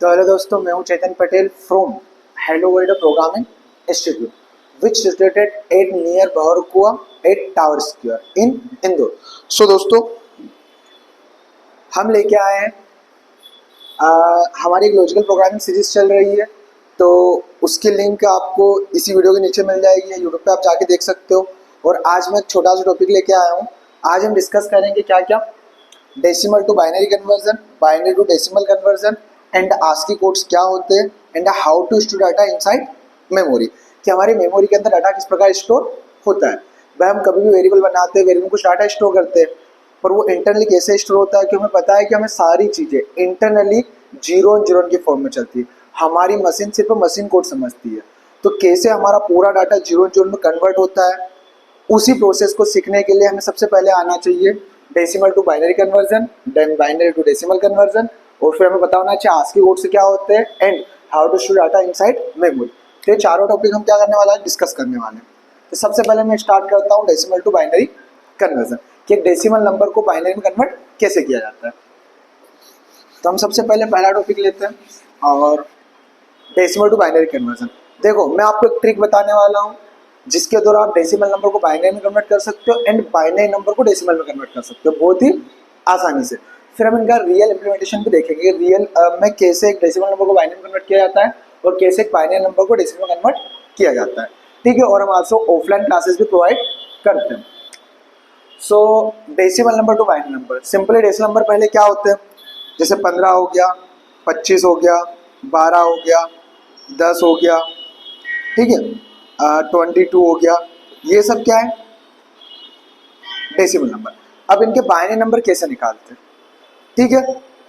तो हेलो दोस्तों, मैं हूं Chetan Patel from hello world programming institute which situated at near Bhanwarkuan at tower square in Indore. So दोस्तों, हम लेके आए हैं हमारी एक लॉजिकल प्रोग्रामिंग सीरीज चल रही है। तो उसकी लिंक आपको इसी वीडियो के नीचे मिल जाएगी, यूट्यूब पे आप जाके देख सकते हो। और आज मैं एक छोटा सा टॉपिक लेके आया हूँ। आज हम डिस्कस करेंगे क्या क्या, decimal to binary conversion, binary to decimal conversion, and ASCII codes क्या होते हैं, and how to store data inside memory, कि हमारी मेमोरी के अंदर डाटा किस प्रकार स्टोर होता है। भाई हम कभी भी वेरिएबल बनाते हैं, वेरिएबल में कुछ डाटा स्टोर करते हैं, पर वो इंटरनली कैसे स्टोर होता है कि हमें पता है कि हमें सारी चीज़ें इंटरनली जीरो एंड जीरो की फॉर्म में चलती है। हमारी मशीन सिर्फ मशीन कोड समझती है। तो कैसे हमारा पूरा डाटा जीरो एंड जीरो में कन्वर्ट होता है, उसी प्रोसेस को सीखने के लिए हमें सबसे पहले आना चाहिए decimal to binary conversion, then binary to decimal conversion, और फिर हमें पता होना चाहिए आस्की कोड से क्या होते हैं, and how to store data inside memory. तो ये चारों टॉपिक हम क्या करने वाला है, डिस्कस करने वाले हैं। तो सबसे पहले मैं स्टार्ट करता हूँ डेसिमल टू बाइनरी कन्वर्जन, कि एक डेसिमल नंबर को बाइनरी में कन्वर्ट कैसे किया जाता है। तो हम सबसे पहले पहला टॉपिक लेते हैं और डेसिमल टू बाइनरी कन्वर्जन। देखो, मैं आपको एक ट्रिक बताने वाला हूँ जिसके द्वारा आप डेसिमल नंबर को बाइनरी में कन्वर्ट कर सकते हो एंड बाइनरी नंबर को डेसिमल में कन्वर्ट कर सकते हो बहुत ही आसानी से। फिर हम इनका रियल इंप्लीमेंटेशन भी देखेंगे, रियल में कैसे एक डेसिमल नंबर को बाइनरी में कन्वर्ट किया जाता है और कैसे एक बाइनरी नंबर को डेसिमल में कन्वर्ट किया जाता है। ठीक है, और हम आपको ऑफलाइन क्लासेस भी प्रोवाइड करते हैं। सो decimal number two binary number, simply decimal number पहले क्या होते हैं, जैसे 15 हो गया, 25 हो गया, 12 हो गया, 10 हो गया, ठीक है, 22 हो गया, ये सब क्या है, डेसिमल नंबर। अब इनके बाइनरी नंबर कैसे निकालते हैं, ठीक है।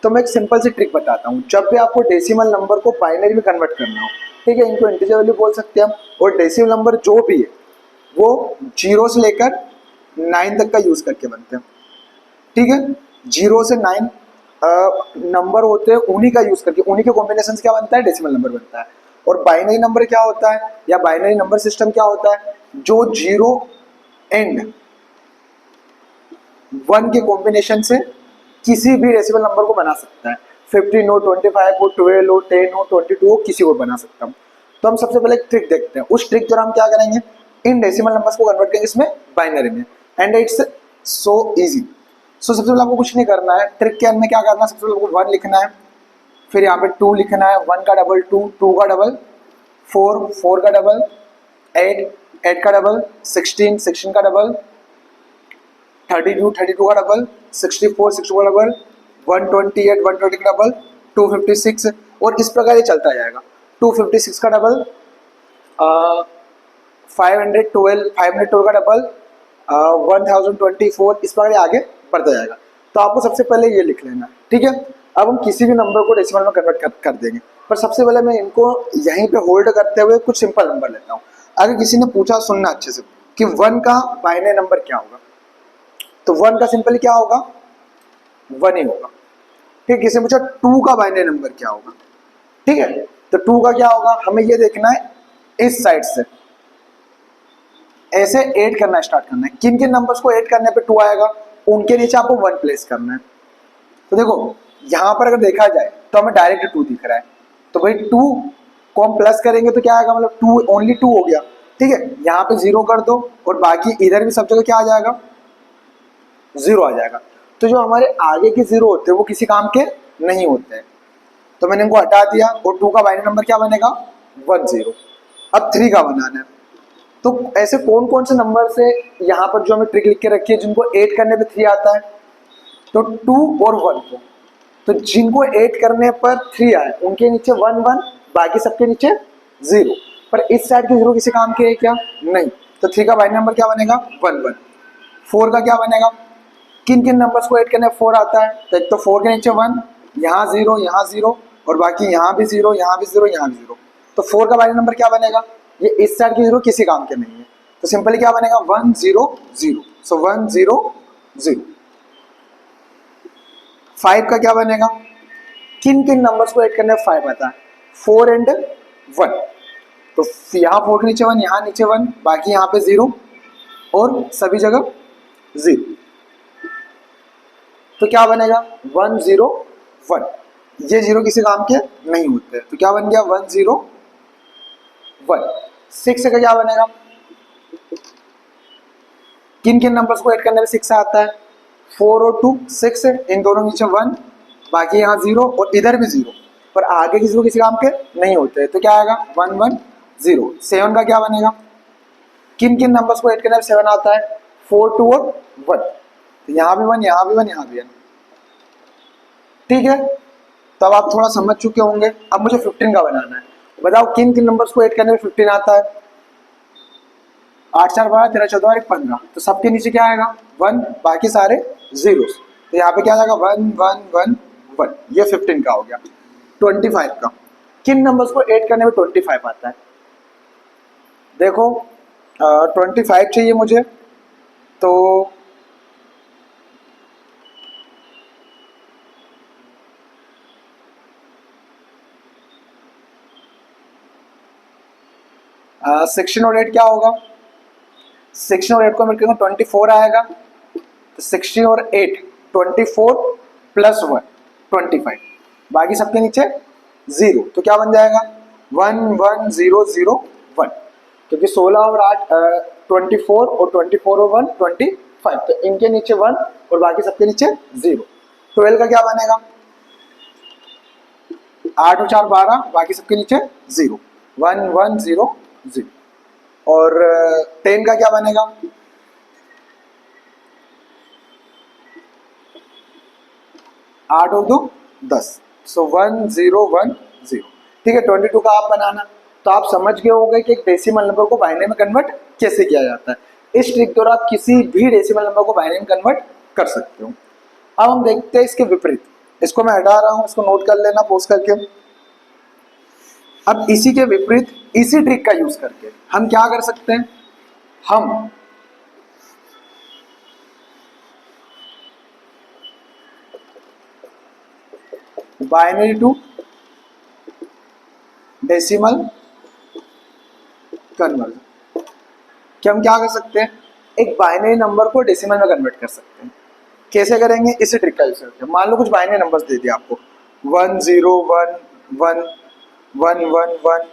तो मैं एक सिंपल सी ट्रिक बताता हूँ। जब भी आपको डेसिमल नंबर को बाइनरी में कन्वर्ट करना हो, ठीक है, इनको इंटीजर वैल्यू बोल सकते हैं हम, और डेसिमल नंबर जो भी है वो 0 से लेकर 9 तक का यूज करके बनते हैं। ठीक है, 0 से 9 नंबर होते हैं, उन्हीं का यूज करके, उन्हीं के कॉम्बिनेशन से क्या बनता है, डेसिमल नंबर बनता है। और बाइनरी नंबर क्या होता है, या बाइनरी नंबर सिस्टम क्या होता है, जो 0 एंड 1 के कॉम्बिनेशन से किसी भी डेसिमल नंबर को बना सकता है। 15 हो, 25 हो, 12 हो, 10 हो, 22 हो, किसी को बना सकता हूँ। तो हम सबसे पहले एक ट्रिक देखते हैं। उस ट्रिक द्वारा हम क्या करेंगे, इन डेसिमल नंबर्स को कन्वर्ट करेंगे इसमें बाइनरी में, एंड इट्स सो इजी। सो सबसे पहले आपको कुछ नहीं करना है, ट्रिक के अंदर में क्या करना है, सबसे पहले आपको 1 लिखना है, फिर यहाँ पे 2 लिखना है, 1 का डबल 2, 2 का डबल 4, 4 का डबल 8, 8 का डबल 16, 16 का डबल 32, 32 का डबल 64, 64 का डबल 128, 120 का डबल 256, और इस प्रकार ये चलता जाएगा। 256 का डबल 512, 512 का डबल 1024, इस प्रकार आगे बढ़ता जाएगा। तो आपको सबसे पहले ये लिख लेना, ठीक है। अब हम किसी भी नंबर को डेसिमल में कन्वर्ट कर देंगे, पर सबसे पहले मैं इनको यहीं पे होल्ड करते हुए कुछ सिंपल नंबर लेता हूँ। अगर किसी ने पूछा, सुनना अच्छे से, कि 1 का बाइनरी नंबर क्या होगा, तो 1 का सिंपली क्या होगा, 1 ही होगा। ठीक, किसी ने पूछा 2 का बाइनरी नंबर क्या होगा, ठीक है, तो 2 का क्या होगा, हमें ये देखना है इस साइड से ऐसे ऐड करना स्टार्ट करना है। किन किन नंबर्स को ऐड करने पे 2 आएगा, उनके नीचे आपको 1 प्लेस करना है। तो देखो, यहां पर अगर देखा जाए तो हमें डायरेक्ट 2 दिख रहा है, तो भाई 2 को हम प्लस करेंगे तो क्या आएगा, मतलब 2 ओनली 2 हो गया, ठीक है। यहाँ पे 0 कर दो और बाकी इधर भी सब जगह क्या आ जाएगा, 0 आ जाएगा। तो जो हमारे आगे के 0 होते हैं वो किसी काम के नहीं होते हैं, तो मैंने इनको हटा दिया, और 2 का बाइनरी नंबर क्या बनेगा, 10। अब 3 का बनाना है। तो ऐसे कौन कौन से नंबर से यहाँ पर जो हमें ट्रिक लिख के रखी है जिनको ऐड करने पे 3 आता है, तो 2 और 1 को, तो जिनको ऐड करने पर 3 आए उनके नीचे 1 1, बाकी सबके नीचे 0, पर इस साइड के 0 किसी काम के है क्या, नहीं। तो 3 का बाइनरी नंबर क्या बनेगा, 1 1। 4 का क्या बनेगा, किन किन नंबर्स को ऐड करने 4 आता है, तो एक तो 4 के नीचे 1, यहाँ 0, यहाँ 0, और बाकी यहाँ भी 0, यहाँ भी 0, यहाँ भी 0। तो 4 का बाइनरी नंबर क्या बनेगा, ये इस साइड के 0 किसी काम के नहीं है, तो सिंपली क्या बनेगा, 1 0 0। सो 1 0 0। 5 का क्या बनेगा, किन किन नंबर्स को ऐड करने 5 आता है, 4 एंड 1, तो यहाँ 4 के नीचे 1, यहाँ नीचे 1, बाकी यहाँ पे 0 और सभी जगह 0। तो क्या बनेगा, 1 0 1। ये जीरो किसी काम के नहीं होते, तो क्या बन गया 101। 6 का क्या बनेगा, किन किन नंबर्स को ऐड करने में 6 आता है, 4 और 2 6 है, इन दोनों के नीचे 1, बाकी यहाँ 0 और इधर भी 0, पर आगे की जीरो किसी काम के नहीं होते, तो क्या आएगा 110। 7 का क्या बनेगा, किन किन नंबर्स को ऐड करने में 7 आता है, 4 2 और 1, तो यहाँ भी 1 यहाँ भी 1 यहाँ भी 1। ठीक है, तो अब आप थोड़ा समझ चुके होंगे। अब मुझे 15 का बनाना है, बताओ किन किन नंबर्स को ऐड करने में 15 आता है, 8 4 12 13 14 और 1 15, तो सबके नीचे क्या आएगा 1, बाकी सारे जीरोस, तो यहाँ पे क्या आ जाएगा 1 1 1 1, ये 15 का हो गया। 25 का, किन नंबर्स को ऐड करने में 25 आता है, देखो 25 चाहिए मुझे, तो सेक्शन और 8 क्या होगा, 16 और 8 को मिलकर 24 आएगा, तो 16 और 8 24 प्लस 1 25, बाकी सबके नीचे 0, तो क्या बन जाएगा 1 1 0 0 1, क्योंकि 16 और 8 24 और 24 और 1 25, तो इनके नीचे 1 और बाकी सबके नीचे 0। 12 का क्या बनेगा, 8 और 4 12, बाकी सबके नीचे 0, 1 1 0 0। और 10 का क्या बनेगा, 8 और 2 10, सो 1 0 1 0। ठीक है, 22 का आप बनाना, तो आप समझ गए होंगे कि एक डेसिमल नंबर को बाइनरी में कन्वर्ट कैसे किया जाता है। इस ट्रिक द्वारा आप किसी भी डेसिमल नंबर को बाइनरी में कन्वर्ट कर सकते हो। अब हम देखते हैं इसके विपरीत, इसको मैं हटा रहा हूं, इसको नोट कर लेना पोज करके। अब इसी के विपरीत इसी ट्रिक का यूज करके हम क्या कर सकते हैं, हम बाइनरी टू डेसिमल कन्वर्जन, कि हम क्या कर सकते हैं, एक बाइनरी नंबर को डेसिमल में कन्वर्ट कर सकते हैं। कैसे करेंगे, इसी ट्रिक का यूज करके। मान लो कुछ बाइनरी नंबर्स दे दिया आपको, 1 0 1 1 1 1 1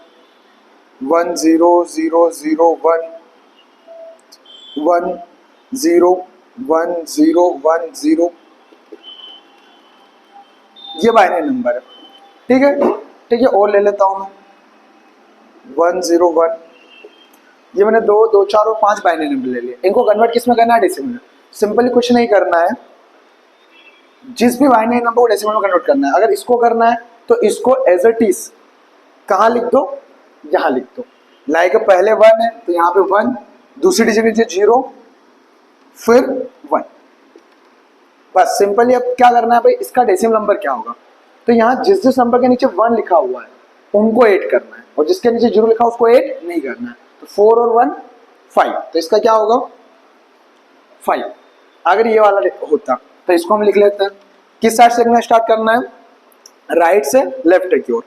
1 0 0 0 1 1 0 1 0 1 0, ये बाइनरी नंबर है। ठीक है, ठीक है, और ले लेता हूं मैं 1 0 1, ये मैंने 2 2 4 और 5 बाइनरी नंबर ले लिए। इनको कन्वर्ट किस में करना है, डेसिमल में। सिंपली कुछ नहीं करना है, जिस भी बाइनरी नंबर को डेसिमल में कन्वर्ट करना है। अगर इसको करना है तो इसको एज इट इज कहाँ लिख दो, यहाँ लिख दो। लाइक पहले 1 है तो यहाँ पे 1, दूसरी डिजिट नीचे 0, फिर 1, बस सिंपली। अब क्या करना है भाई, इसका डेसिमल नंबर क्या होगा, तो यहाँ जिस जिस नंबर के नीचे 1 लिखा हुआ है उनको ऐड करना है, और जिसके नीचे 0 लिखा है उसको ऐड नहीं करना है। तो 4 और 1 5, तो इसका क्या होगा 5। अगर ये वाला होता तो इसको हम लिख लेते हैं। किस साइड से लिखना स्टार्ट करना है, राइट से लेफ्ट की ओर।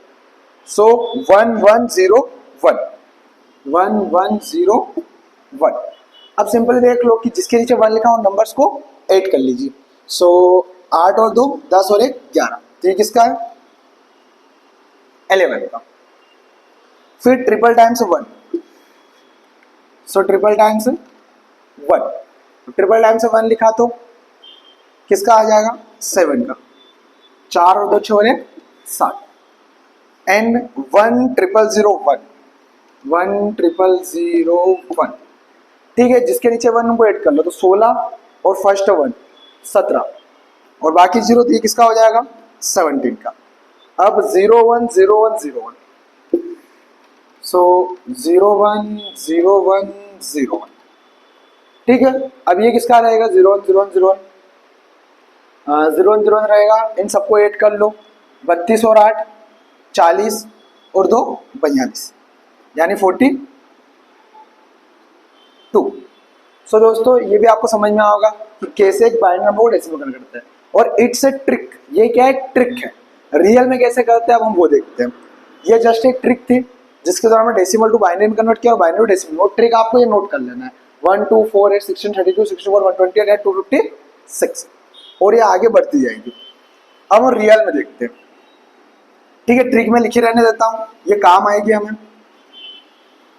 सो 1 1 0 1 1 1 0 1। अब सिंपली देख लो कि जिसके नीचे 1 लिखा हो नंबर्स को ऐड कर लीजिए। सो 8 और 2 10 और 1 11, तो ये किसका है 11 का। फिर ट्रिपल टाइम्स 1, सो ट्रिपल टाइम्स 1, ट्रिपल टाइम्स 1 लिखा तो किसका आ जाएगा 7 का। 4 और 2 6 और 1 7, एंड 1 0 0 1 1 0 0 1। ठीक है, जिसके नीचे 1 को ऐड कर लो, तो 16 और फर्स्ट 1 17, और बाकी 0, तो ये किसका हो जाएगा 17 का। अब 0 1 0 1 0 1, सो 0 1 0 1 0 1। ठीक है, अब ये किसका रहेगा 0 1 0 1 0 1, 0 1 0 1 रहेगा। इन सबको ऐड कर लो, 32 और 8 40 और 2 42, यानी 42। सो दोस्तों, ये भी आपको समझ में आएगा कि कैसे एक बाइनरी नंबर को डेसिमल कन्वर्ट करते हैं। और इट्स ए ट्रिक, ये क्या है ट्रिक है। रियल में कैसे करते हैं अब हम वो देखते हैं। ये जस्ट एक ट्रिक थी जिसके द्वारा मैं डेसिमल टू बाइनरी में कन्वर्ट किया, और बाइनरी टू डेसिमल। वो ट्रिक आपको ये नोट कर लेना है, 1 2 4 8 16 32 64 128 256, और ये आगे बढ़ती जाएगी। अब हम रियल में देखते हैं। ठीक है, ट्रिक में लिखे रहने देता हूँ, ये काम आएगी हमें।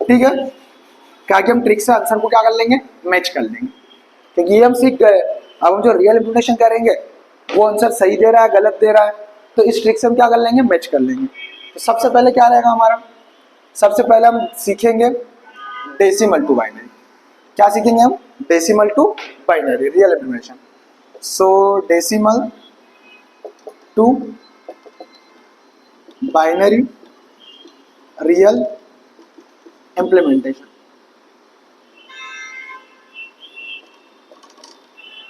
ठीक है, क्या कि हम ट्रिक से आंसर को क्या कर लेंगे, मैच कर लेंगे, क्योंकि ये हम सीख गए। अब हम जो रियल इंप्लीमेंटेशन करेंगे वो आंसर सही दे रहा है गलत दे रहा है, तो इस ट्रिक से हम क्या कर लेंगे, मैच कर लेंगे। तो सबसे पहले क्या रहेगा हमारा, सबसे पहले हम सीखेंगे डेसिमल टू बाइनरी। क्या सीखेंगे हम, decimal to binary real implementation. So decimal to binary real implementation.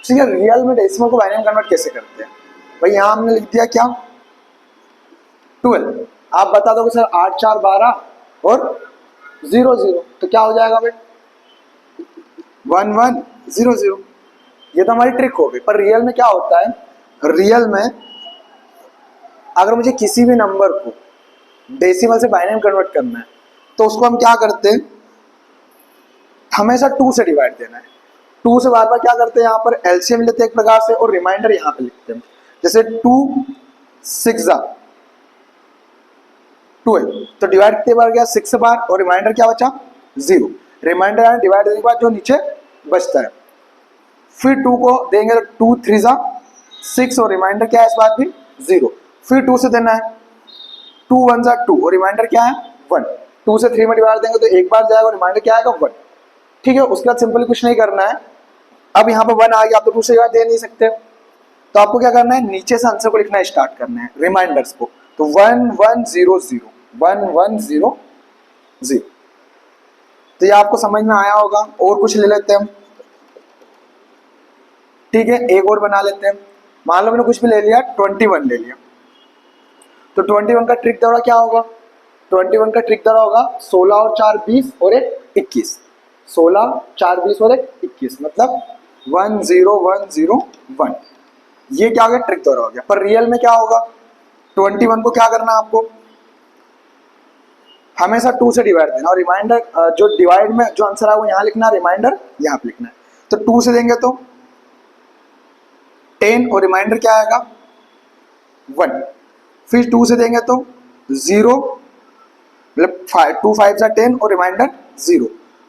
ठीक है, रियल में डेसिमल को बाइनरी में कन्वर्ट कैसे करते हैं भाई, यहां हमने लिख दिया क्या, 12। आप बता दोगे सर 8 4 12 और 0 0, तो क्या हो जाएगा भाई, 1 1 0 0। ये तो हमारी ट्रिक हो गई। पर रियल में क्या होता है, रियल में अगर मुझे किसी भी नंबर को डेसिमल से बाइनरी में कन्वर्ट करना है तो उसको हम क्या करते हैं, हमेशा 2 से डिवाइड देना है। 2 से बार बार क्या करते हैं, यहाँ पर एलसीएम लेते हैं एक प्रकार से और रिमाइंडर यहाँ पे लिखते हैं। जैसे 2 6 12, तो डिवाइड कितने बार गया, 6 बार, और रिमाइंडर क्या बचा, 0। रिमाइंडर डिवाइड देने के बाद जो नीचे बचता है, फिर 2 को देंगे तो 2 3 6, और रिमाइंडर क्या है इस बार भी 0। फिर 2 से देना है, 2 1 2, और रिमाइंडर क्या है 1। 2 से 3 में डिवाइड देंगे तो एक बार जाएगा और रिमाइंडर क्या आएगा 1। ठीक है, उसके बाद सिंपली कुछ नहीं करना है। अब यहाँ पर 1 आ गया, आप तो 2 से डिवाइड दे नहीं सकते, तो आपको क्या करना है, नीचे से आंसर को लिखना स्टार्ट करना है, रिमाइंडर्स को। तो 1 1 0 0 1 1 0 0। तो ये आपको समझ में आया होगा। और कुछ ले लेते हैं हम। ठीक है, एक और बना लेते हैं। मान लो मैंने कुछ भी ले लिया, 21 ले लिया, तो 21 का ट्रिक दौरा क्या होगा, 21 का ट्रिक दौरा होगा 16 और 4 20 और एक 21। 16 4 20 और एक 21, मतलब 1 0 1 0 1। ये क्या हो गया, ट्रिक दौरा हो गया। पर रियल में क्या होगा, 21 को क्या करना है आपको, हमेशा 2 से डिवाइड देना, और रिमाइंडर जो डिवाइड में जो आंसर है वो यहाँ लिखना है, रिमाइंडर यहाँ पे लिखना है। तो 2 से देंगे तो 10, और रिमाइंडर क्या आएगा 1। फिर 2 से देंगे तो 0, मतलब 2 5 10, और रिमाइंडर 0।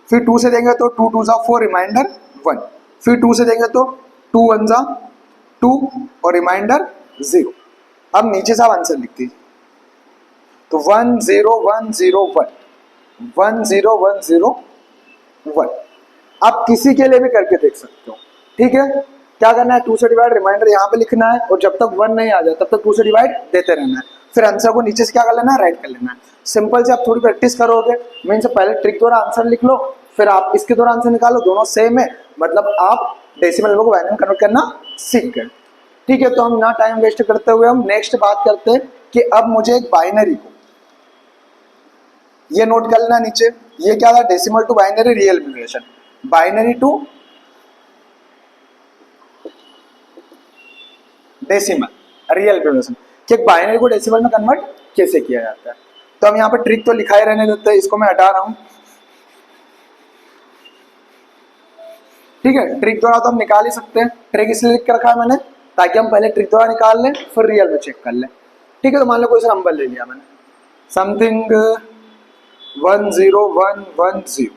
फिर 2 से देंगे तो 2 2 4, रिमाइंडर 1। फिर 2 से देंगे तो 2 1 2, और रिमाइंडर 0। अब नीचे से आप आंसर लिख दीजिए, तो 1 0 1 0 1 1 0 1 0 1। आप किसी के लिए भी करके देख सकते हो। ठीक है, क्या करना है, 2 से डिवाइड, रिमाइंडर यहाँ पे लिखना है, और जब तक 1 नहीं आ जाए तब तक 2 से डिवाइड देते रहना है। फिर आंसर को नीचे से क्या कर लेना है, राइट कर लेना है। सिंपल से आप थोड़ी प्रैक्टिस करोगे, मीन्स पहले ट्रिक द्वारा आंसर लिख लो, फिर आप इसके द्वारा आंसर निकालो, दोनों सेम है, मतलब आप डेसिमल नंबर को बाइनरी में कन्वर्ट करना सीख गए। ठीक है, तो हम ना टाइम वेस्ट करते हुए हम नेक्स्ट बात करते हैं कि अब मुझे एक बाइनरी को, ये नोट कर लेना नीचे, ये क्या था, decimal to binary real implementation, binary to decimal real implementation, कि एक बाइनरी को डेसिमल में कन्वर्ट कैसे किया जाता है। तो हम यहाँ पे ट्रिक तो लिखा ही रहने देते हैं, इसको मैं हटा रहा हूं। ठीक है, ट्रिक द्वारा तो हम निकाल ही सकते हैं, ट्रिक इसलिए लिख कर रखा है मैंने ताकि हम पहले ट्रिक द्वारा निकाल लें फिर रियल में चेक कर लें। ठीक है, तो मान लो कोई सा नंबर ले लिया मैंने, समथिंग 1 0 1 1 0।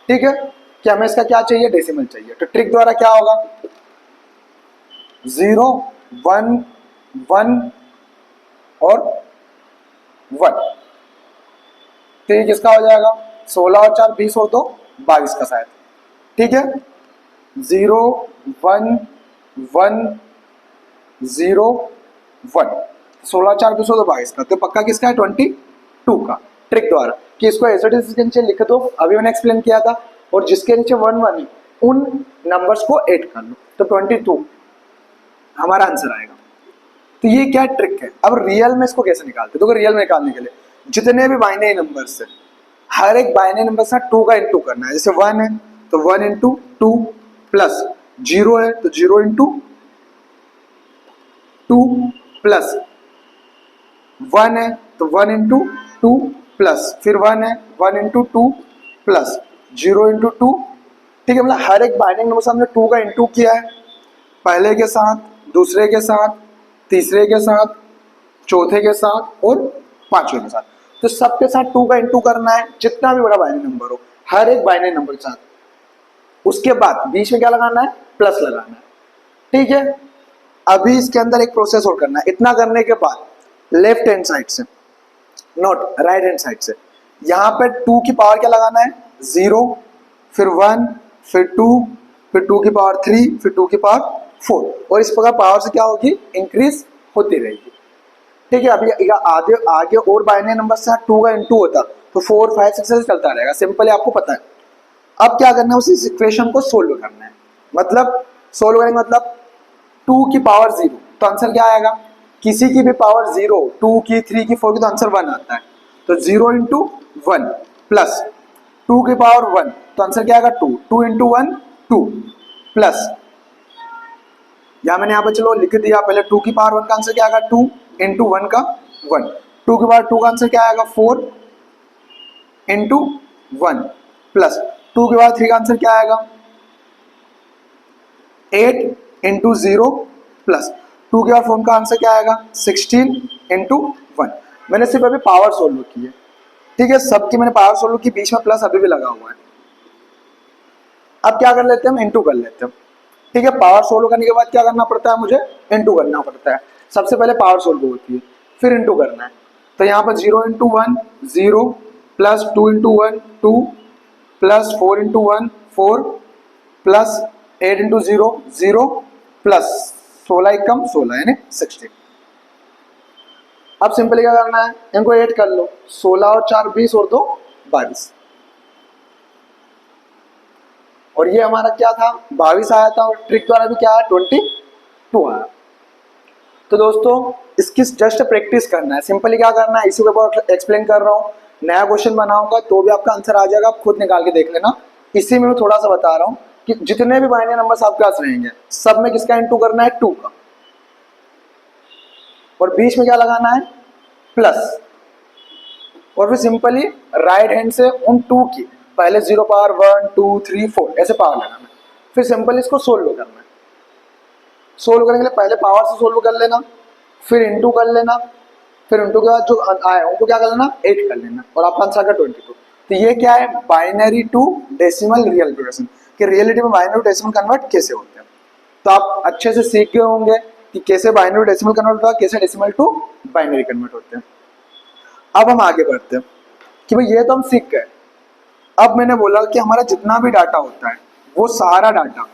ठीक है, कि हमें इसका क्या चाहिए, डेसिमल चाहिए। तो ट्रिक द्वारा क्या होगा, 0 1 1 और 1। तो ये किसका हो जाएगा, 16 और 4 20 और 2 22 का शायद। ठीक है, 0 1 1 0 1, 16 4 20 और 2 22 का, तो पक्का किसका है, 22 का। ट्रिक द्वारा कि इसको एज इट इज के नीचे लिख दो, अभी मैंने एक्सप्लेन किया था, और जिसके नीचे 1 1 है उन नंबर्स को ऐड कर लो, तो 22 हमारा आंसर आएगा। तो ये क्या ट्रिक है। अब रियल में इसको कैसे निकालते, तो रियल में निकालने के लिए जितने भी बाइनरी नंबर्स है, हर एक बाइनरी नंबर से 2 का इंटू करना है। जैसे 1 है तो 1 इंटू 2, प्लस 0 है तो 0 इंटू 2, प्लस 1 है तो 1 इंटू 2, प्लस फिर 1 है 1 इंटू 2, प्लस 0 इंटू 2। ठीक है, मतलब हर एक बाइनरी नंबर से हमने 2 का इंटू किया है, पहले के साथ, दूसरे के साथ, तीसरे के साथ, चौथे के साथ और पांचवें के साथ। तो सबके साथ 2 का इंटू करना है, जितना भी बड़ा बाइनरी नंबर हो, हर एक बाइनरी नंबर के साथ। उसके बाद बीच में क्या लगाना है, प्लस लगाना है, ठीक है। अभी इसके अंदर एक प्रोसेस और करना है। इतना करने के बाद लेफ्ट हैंड साइड से, नोट राइट हैंड साइड से, यहां पे 2 की पावर क्या लगाना है, 0, फिर 1, फिर 2, फिर 2 की पावर 3, फिर 2 की पावर 4, और इस प्रकार पावर से क्या होगी, इंक्रीज होती रहेगी, ठीक है। अभी आगे आगे और बाइनरी नंबर से 2 का इंटू होता तो 4, 5, 6 से चलता रहेगा, सिंपली आपको पता है। अब क्या करना है, उस इक्वेशन को सोल्व करना है। मतलब सोल्व करेंगे मतलब 2 की पावर 0, तो आंसर क्या आएगा, किसी की भी पावर 0, 2 की, 3 की, 4 की, तो आंसर 1 आता है। तो 0 इंटू 1 प्लस 2 की पावर 1, तो आंसर क्या आएगा 2, 2 इंटू 1 2 प्लस, या मैंने यहाँ पे चलो लिख दिया पहले, 2 की पावर 1 का आंसर क्या आएगा 2 इंटू 1 का 1, 2 की पावर 2 का आंसर क्या आएगा 4 इंटू 1 प्लस 2 की पावर 3 का आंसर क्या आएगा 8 इंटू 0 प्लस 2 की पावर 4 का आंसर क्या आएगा 16 इंटू 1। मैंने सिर्फ अभी पावर सोल्व की है, ठीक है, सबकी मैंने पावर सोल्व की, बीच में प्लस अभी भी लगा हुआ है। अब क्या कर लेते हैं, हम इंटू कर लेते हैं, ठीक है। पावर सोल्व करने के बाद क्या करना पड़ता है, मुझे इंटू करना पड़ता है। सबसे पहले पावर सोल्व होती है, फिर इंटू करना है। तो यहाँ पर 0 into 1 0 plus 2 into 1 2 plus 4 into 1 4 plus 8 into 0 0 plus 16 एकम 16 यानी 16। अब सिंपली क्या करना है, इनको ऐड कर लो, 16 और 4 20 और 2 22, और ये हमारा क्या था 22 आया था, और ट्रिक द्वारा भी क्या आया 22 आया। तो दोस्तों इसकी जस्ट प्रैक्टिस करना है, सिंपली क्या करना है, इसी के ऊपर एक्सप्लेन कर रहा हूँ। नया क्वेश्चन बनाऊंगा तो भी आपका आंसर आ जाएगा, आप खुद निकाल के देख लेना। इसी में मैं थोड़ा सा बता रहा हूँ कि जितने भी बाइनरी नंबर्स आपके पास रहेंगे सब में किसका इंटू करना है 2 का, और बीच में क्या लगाना है प्लस, और फिर सिंपली राइट हैंड से उन 2 की पहले 0 पावर 1 2 3 4 ऐसे पावर लगाना है, फिर सिंपली इसको सोल्व करना है। सोल्व करने के लिए पहले पावर से सोल्व कर लेना, फिर इंटू कर लेना, फिर इंटू के बाद जो आए उनको क्या कर लेना 8 कर लेना, और आपका आंसर का 22। तो ये क्या है, binary to decimal real representation, कि रियलिटी में बाइनरी टू डेसिमल कन्वर्ट कैसे होते हैं। तो आप अच्छे से सीख गए होंगे कि कैसे बाइनरी टू डेसिमल कन्वर्ट होता है, कैसे डेसिमल टू बाइनरी कन्वर्ट होते हैं। अब हम आगे बढ़ते हैं कि भाई ये तो हम सीख गए। अब मैंने बोला कि हमारा जितना भी डाटा होता है वो सारा डाटा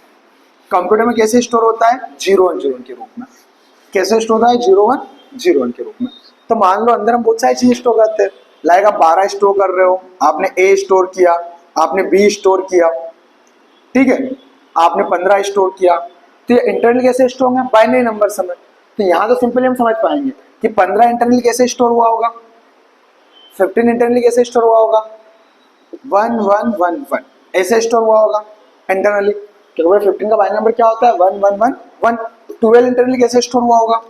कंप्यूटर में कैसे स्टोर होता है, 0 1 0 1 के रूप में। कैसे स्टोर होता है, 0 1 0 1 के रूप में। तो मान लो अंदर हम बहुत सारी चीजें स्टोर करते हैं, लाइक आप 12 स्टोर कर रहे हो, आपने ए स्टोर किया, आपने बी स्टोर किया, ठीक है, आपने 15 स्टोर किया। तो ये इंटरनल कैसे स्टोर होंगे, बाइनरी नंबर समय। तो यहाँ तो सिंपली हम समझ पाएंगे कि 15 इंटरनल कैसे स्टोर हुआ होगा, 15 इंटरनली कैसे स्टोर हुआ होगा, 1 1 1 1 ऐसे स्टोर हुआ होगा इंटरनली, क्योंकि 15 का बाइनरी नंबर क्या होता है 1 1 1 1। 12 इंटरनली कैसे स्टोर हुआ होगा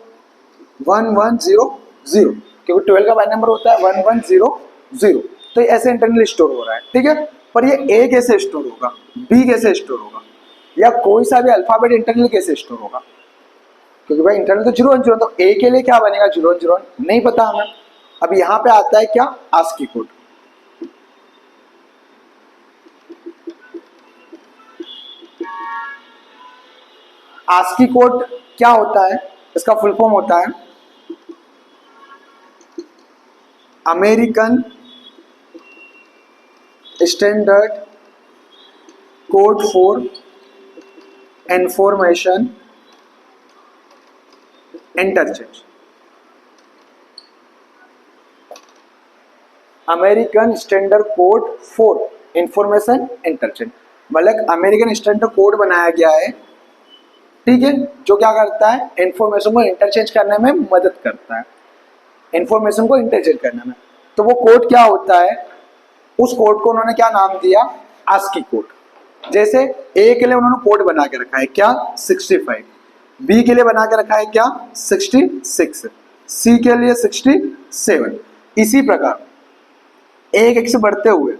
1 1 0 0, क्योंकि 12 का बाइनरी नंबर होता है 1 1 0 0। तो ये ऐसे इंटरनली स्टोर हो रहा है, ठीक है। पर ये ए कैसे स्टोर होगा, बी कैसे स्टोर होगा, या कोई सा भी अल्फाबेट इंटरनली कैसे स्टोर होगा, क्योंकि भाई इंटरनल तो 0 1 0, तो ए के लिए क्या बनेगा 0 1 0 1 नहीं पता हमें। अब यहाँ पे आता है क्या, आस्की कोड। आस्की कोड क्या होता है, इसका फुल फॉर्म होता है American standard code for information interchange. American standard code for information interchange, मतलब अमेरिकन स्टैंडर्ड कोड बनाया गया है, ठीक है, जो क्या करता है इंफॉर्मेशन को इंटरचेंज करने में मदद करता है, इंफॉर्मेशन को इंटरचेंज करने में। तो वो कोड क्या होता है, उस कोड को उन्होंने क्या नाम दिया, आस्की कोड। जैसे ए के लिए उन्होंने कोड बना के रखा है क्या 65, बी के लिए बना के रखा है क्या 66, सी के लिए 67। इसी प्रकार एक एक से बढ़ते हुए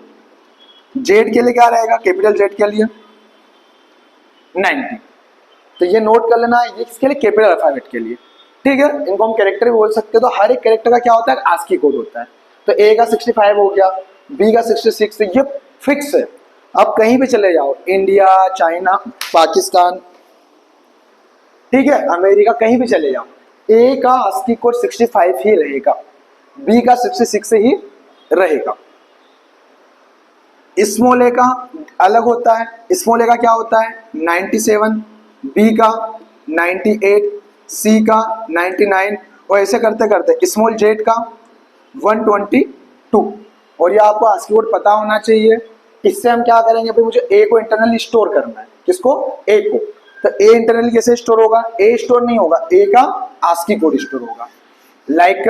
जेड के लिए क्या रहेगा, कैपिटल जेड के लिए 90। तो ये नोट कर लेना, ये किसके लिए, कैपिटल अल्फाबेट के लिए। ठीक है, इनको हम कैरेक्टर भी बोल सकते हैं। तो हर एक कैरेक्टर का क्या होता है, आस्की कोड होता है। तो ए का 65 हो गया, बी का 66, ये फिक्स है। अब कहीं भी चले जाओ, इंडिया, चाइना, पाकिस्तान, ठीक है, अमेरिका, कहीं भी चले जाओ, ए का आस्की कोड 65 ही रहेगा, बी का 66 ही रहेगा। स्मॉल ए का अलग होता है, स्मॉल ए का क्या होता है 97, बी का 98, सी का 99, और ऐसे करते करते स्मॉल जेड का 122। और ये आपको आस्की कोड पता होना चाहिए। इससे हम क्या करेंगे भाई, मुझे ए को इंटरनली स्टोर करना है। किसको, ए को। तो ए इंटरनली कैसे स्टोर होगा, ए स्टोर नहीं होगा, ए का आस्की कोड स्टोर होगा। लाइक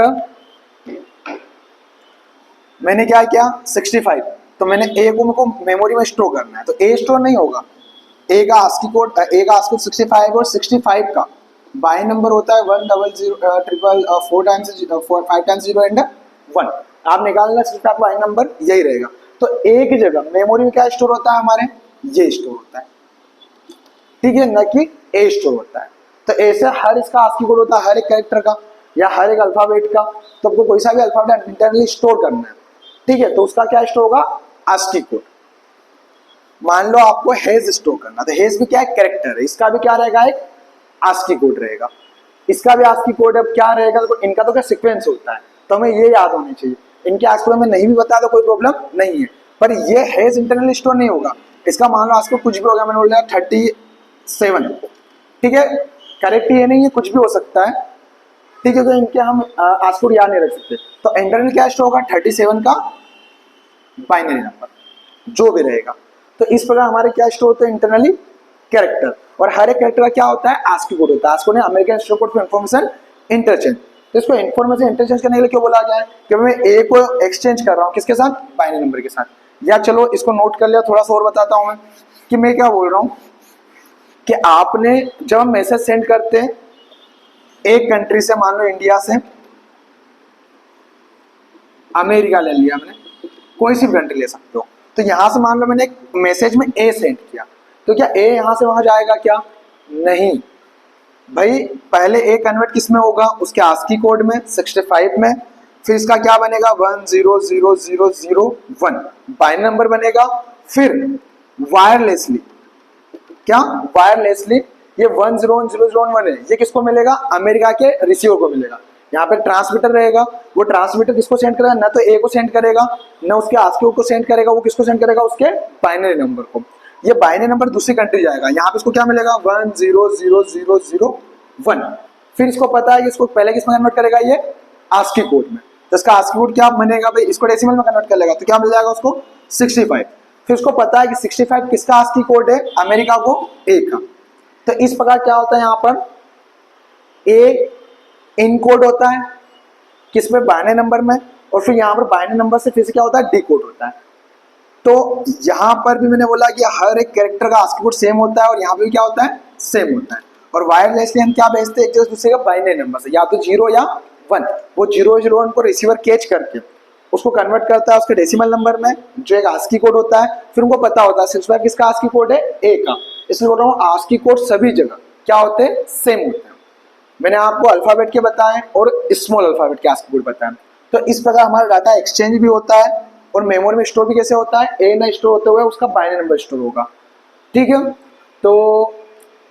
मैंने क्या किया 65, तो मैंने ए को मुझको मेमोरी में स्टोर करना है, तो ए स्टोर नहीं होगा, ए का आस्की कोड 65 और 65 का बाई नंबर होता है 100 4 एंड 1। आप निकालना 65 बाई नंबर यही रहेगा। तो ए की जगह मेमोरी में क्या स्टोर होता है हमारे, ये स्टोर होता है, ठीक है, न कि ए स्टोर होता है। तो ऐसे हर इसका आस्की कोड होता है, हर एक कैरेक्टर का या हर एक अल्फाबेट का। तो आपको कोई सा भी अल्फाबेट इंटरनली स्टोर करना है, ठीक है, तो उसका क्या स्टोर होगा, आस्की कोड। मान लो आपको हेज स्टोर करना, तो हेज भी क्या है, कैरेक्टर है, इसका भी क्या रहेगा, एक आस्की कोड रहेगा, इसका भी आस्की कोड अब क्या रहेगा। तो इनका तो क्या सीक्वेंस होता है, तो हमें ये याद होनी चाहिए। इनके आस्की कोड में नहीं भी बता तो कोई प्रॉब्लम नहीं है, पर ये हेज इंटरनली स्टोर नहीं होगा। इसका मान लो आस्की कुछ भी होगा, मैंने बोला 37, ठीक है, करेक्ट ये नहीं है, कुछ भी हो सकता है, ठीक है, तो इनके हम आस्की कोड याद नहीं रख सकते। तो इंटरनल क्या स्टोर होगा 37 का बाइनरी नंबर जो भी रहेगा। तो इस प्रकार हमारे क्या स्टोर होते हैं, इंटरनली कैरेक्टर, और हर एक कैरेक्टर का क्या होता है, आस्की कोड होता है। आस्की कोड है American store code for information interchange. तो इसको इंफॉर्मेशन इंटरचेंज करने के लिए क्यों बोला गया है, क्योंकि मैं ए को एक्सचेंज कर रहा हूँ किसके साथ, बाइनरी नंबर के साथ। या चलो इसको नोट कर लिया, थोड़ा सा और बताता हूँ मैं कि मैं क्या बोल रहा हूँ, कि आपने जब हम मैसेज सेंड करते हैं एक कंट्री से, मान लो इंडिया से अमेरिका ले लिया मैंने, कोई सी भी कंट्री ले सकते हो, तो यहां से मान लो मैंने एक मैसेज में ए सेंड किया, तो क्या ए यहां से वहां जाएगा क्या, नहीं भाई, पहले ए कन्वर्ट किस में होगा, उसके आस्की कोड में 65 में, फिर इसका क्या बनेगा 100001 बाइनरी नंबर बनेगा, फिर वायरलेसली क्या, वायरलेसली ये 101001 है, ये किसको मिलेगा, अमेरिका के रिसीवर को मिलेगा। यहाँ पे ट्रांसमीटर रहेगा, वो ट्रांसमीटर किसको सेंड करेगा, ना तो ए को सेंड करेगा, ना उसके आस्की कोड को सेंड करेगा, वो किसको सेंड करेगा, उसके बाइनरी नंबर को। ये बाइनरी नंबर दूसरी कंट्री जाएगा, यहाँ पे इसको क्या मिलेगा 100001। फिर इसको पता है कि इसको पहले किसमें कन्वर्ट करेगा, ये आस्की कोड में। तो इसका आस्की कोड क्या बनेगा भाई, इसको डेसिमल में कन्वर्ट कर लेगा, तो क्या मिल जाएगा उसको 65। फिर उसको पता है कि 65 किसका आस्की कोड है, अमेरिका को ए का। तो इस प्रकार क्या होता है, यहाँ पर ए इन कोड होता है किसमें, बाइनरी नंबर में, और फिर यहाँ पर बाइनरी नंबर से फिर से क्या होता है, डी कोड होता है। तो यहाँ पर भी मैंने बोला कि हर एक कैरेक्टर का आस्की कोड सेम होता है, और यहाँ पे भी क्या होता है, सेम होता है। और वायरलेसली हम क्या भेजते हैं, एक दूसरे का बाइनरी नंबर से, या तो 0 या 1। वो 001 को रिसीवर कैच करके उसको कन्वर्ट करता है उसके डेसिमल नंबर में, जो एक आस्की कोड होता है। फिर उनको पता होता है 65 किसका आस्की कोड है, ए का। इसलिए बोल रहा हूँ आस्की कोड सभी जगह क्या होते हैं, सेम होते हैं। मैंने आपको अल्फाबेट के बताए और स्मॉल अल्फाबेट के आस्की कोड बताए। तो इस प्रकार हमारा डाटा एक्सचेंज भी होता है, और मेमोरी में स्टोर भी कैसे होता है, ए ना स्टोर होते हुए उसका बाइनरी नंबर स्टोर होगा, ठीक है। तो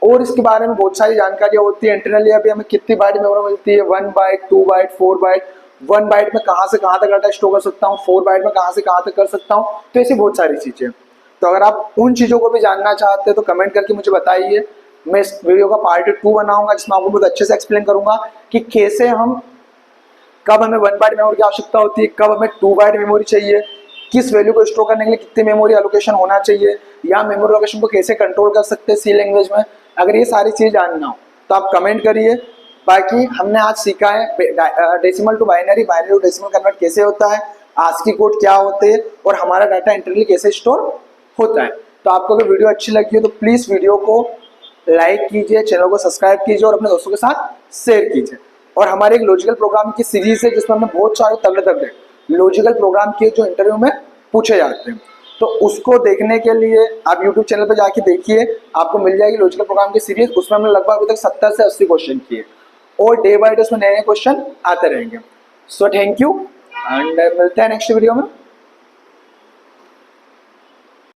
और इसके बारे में बहुत सारी जानकारियां होती है। इंटरनली अभी हमें कितनी बाइट मेमोरी मिलती है, 1 बाइट, 2 बाइट, 4 बाइट। 1 बाइट में कहाँ से कहाँ तक डाटा स्टोर कर सकता हूँ, 4 बाइट में कहाँ से कहाँ तक कर सकता हूँ। तो ऐसी बहुत सारी चीजें। तो अगर आप उन चीजों को भी जानना चाहते हैं तो कमेंट करके मुझे बताइए। मैं इस वीडियो का पार्ट 2 बनाऊंगा, जिसमें आपको बहुत अच्छे से एक्सप्लेन करूंगा कि कैसे हम, कब हमें 1 बाइट मेमोरी की आवश्यकता होती है, कब हमें 2 बाइट मेमोरी चाहिए, किस वैल्यू को स्टोर करने के लिए कितनी मेमोरी एलोकेशन होना चाहिए, या मेमोरी एलोकेशन को कैसे कंट्रोल कर सकते हैं सी लैंग्वेज में। अगर ये सारी चीज़ जानना हो तो आप कमेंट करिए। बाकी हमने आज सीखा है decimal to binary, binary to decimal convert कैसे होता है, आस्की कोड क्या होते हैं, और हमारा डाटा इंटरनली कैसे स्टोर होता है। तो आपको अगर वीडियो अच्छी लगी हो तो प्लीज़ वीडियो को लाइक कीजिए, चैनल को सब्सक्राइब कीजिए और अपने दोस्तों के साथ शेयर कीजिए। और हमारे एक लॉजिकल प्रोग्राम की सीरीज है जिसमें हमने बहुत सारे तगड़े तगड़े लॉजिकल प्रोग्राम किए जो इंटरव्यू में पूछे जाते हैं। तो उसको देखने के लिए आप यूट्यूब चैनल पर जाके देखिए, आपको मिल जाएगी लॉजिकल प्रोग्राम की सीरीज। उसमें हमने लगभग अभी तक 70 से 80 क्वेश्चन किए। और डे बाय डे उसमें नए नए क्वेश्चन आते रहेंगे। सो थैंक यू एंड मिलते हैं नेक्स्ट वीडियो में।